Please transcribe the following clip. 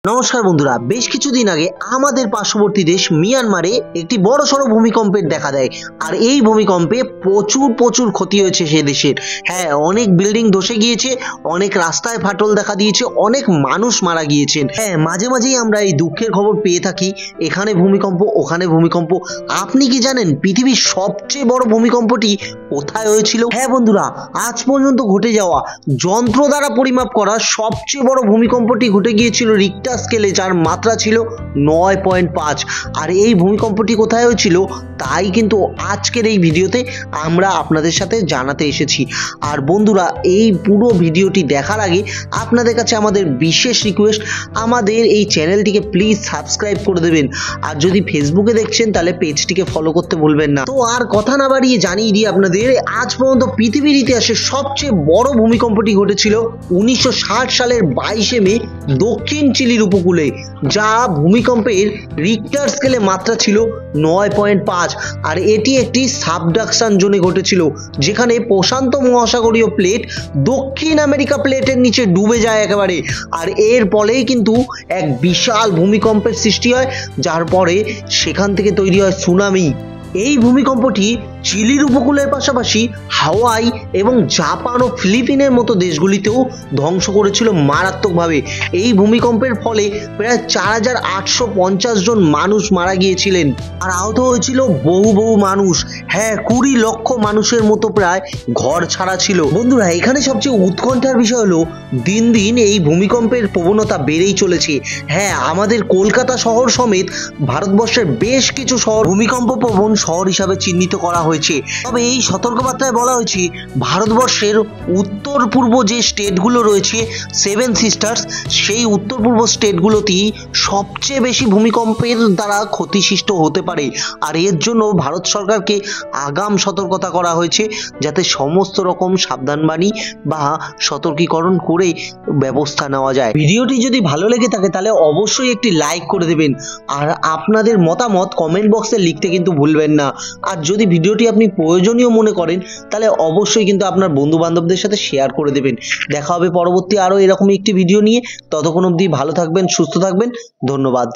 নমস্কার বন্ধুরা, বেশ কিছুদিন আগে আমাদের পার্শ্ববর্তী দেশ মিয়ানমারে একটি বড়সড় ভূমিকম্পের দেখা দেয়। আর এই ভূমিকম্পে প্রচুর ক্ষতি হয়েছে সে দেশের। হ্যাঁ, অনেক বিল্ডিং ধসে গিয়েছে, অনেক রাস্তায় ফাটল দেখা দিয়েছে, অনেক মানুষ মারা গিয়েছেন। হ্যাঁ, মাঝে মাঝেই আমরা এই দুঃখের খবর পেয়ে থাকি, এখানে ভূমিকম্প, ওখানে ভূমিকম্প। আপনি কি জানেন পৃথিবীর সবচেয়ে বড় ভূমিকম্পটি কোথায় হয়েছিল? হ্যাঁ বন্ধুরা, আজ পর্যন্ত ঘটে যাওয়া যন্ত্র দ্বারা পরিমাপ করা সবচেয়ে বড় ভূমিকম্পটি ঘটে গিয়েছিল রিক্টার স্কেলে, যার মাত্রা ছিল 9.5। আর এই ভূমিকম্পটি কোথায় হয়েছিল তাই কিন্তু আজকের এই ভিডিওতে আমরা আপনাদের সাথে জানাতে এসেছি। আর বন্ধুরা, এই পুরো ভিডিওটি দেখার আগে আপনাদের কাছে আমাদের বিশেষ রিকোয়েস্ট, আমাদের এই চ্যানেলটিকে প্লিজ সাবস্ক্রাইব করে দেবেন। আর যদি ফেসবুকে দেখছেন তাহলে পেজটিকে ফলো করতে ভুলবেন না। তো আর কথা না বাড়িয়ে জানিয়ে দিই আপনাদের, আজ পর্যন্ত পৃথিবীর ইতিহাসে সবচেয়ে বড় ভূমিকম্পটি ঘটেছিল 1960 সালের 22শে মে দক্ষিণ চিলির উপকূলে, যা ভূমিকম্পের রিক্টার স্কেলে মাত্রা ছিল 9.5। আর এটি একটি সাবডাকশন জোনে ঘটেছিল, যেখানে প্রশান্ত মহাসাগরীয় প্লেট দক্ষিণ আমেরিকা প্লেটের নিচে ডুবে যায় একেবারে। আর এর ফলেই কিন্তু এক বিশাল ভূমিকম্পের সৃষ্টি হয়, যার পরে সেখান থেকে তৈরি হয় সুনামি। এই ভূমিকম্পটি চিলির উপকূলের পাশাপাশি হাওয়াই এবং জাপান ও ফিলিপিনের মতো দেশগুলিতেও ধ্বংস করেছিল মারাত্মকভাবে। এই ভূমিকম্পের ফলে প্রায় 4850 জন মানুষ মারা গিয়েছিলেন, আর আহত হয়েছিল বহু মানুষ। হ্যাঁ, 20 লক্ষ মানুষের মতো প্রায় ঘর ছাড়া ছিল। বন্ধুরা, এখানে সবচেয়ে উৎকণ্ঠার বিষয় হলো দিন দিন এই ভূমিকম্পের প্রবণতা বেড়েই চলেছে। হ্যাঁ, আমাদের কলকাতা শহর সমেত ভারতবর্ষের বেশ কিছু শহর ভূমিকম্প প্রবণ শহর হিসাবে চিহ্নিত করা হয়েছে। তবে এই সতর্কবার্তায় বলা হয়েছে, ভারতবর্ষের উত্তর পূর্ব যে স্টেটগুলো রয়েছে, 7 সিস্টার্স, সেই উত্তর পূর্ব স্টেটগুলোতেই সবচেয়ে বেশি ভূমিকম্পের দ্বারা ক্ষতিসৃষ্ট হতে পারে। আর এর জন্য ভারত সরকারকে আগাম সতর্কতা করা হয়েছে, যাতে সমস্ত রকম সাবধানবাণী বা সতর্কীকরণ করে ব্যবস্থা নেওয়া যায়। ভিডিওটি যদি ভালো লেগে থাকে তাহলে অবশ্যই একটি লাইক করে দেবেন, আর আপনাদের মতামত কমেন্ট বক্সে লিখতে কিন্তু ভুলবেন না। আর যদি ভিডিওটি আপনি প্রয়োজনীয় মনে করেন তাহলে অবশ্যই কিন্তু আপনার বন্ধু বান্ধবদের সাথে শেয়ার করে দেবেন। দেখা হবে পরবর্তী আরো এরকমই একটি ভিডিও নিয়ে। ততক্ষণ অবধি ভালো থাকবেন, সুস্থ থাকবেন। ধন্যবাদ।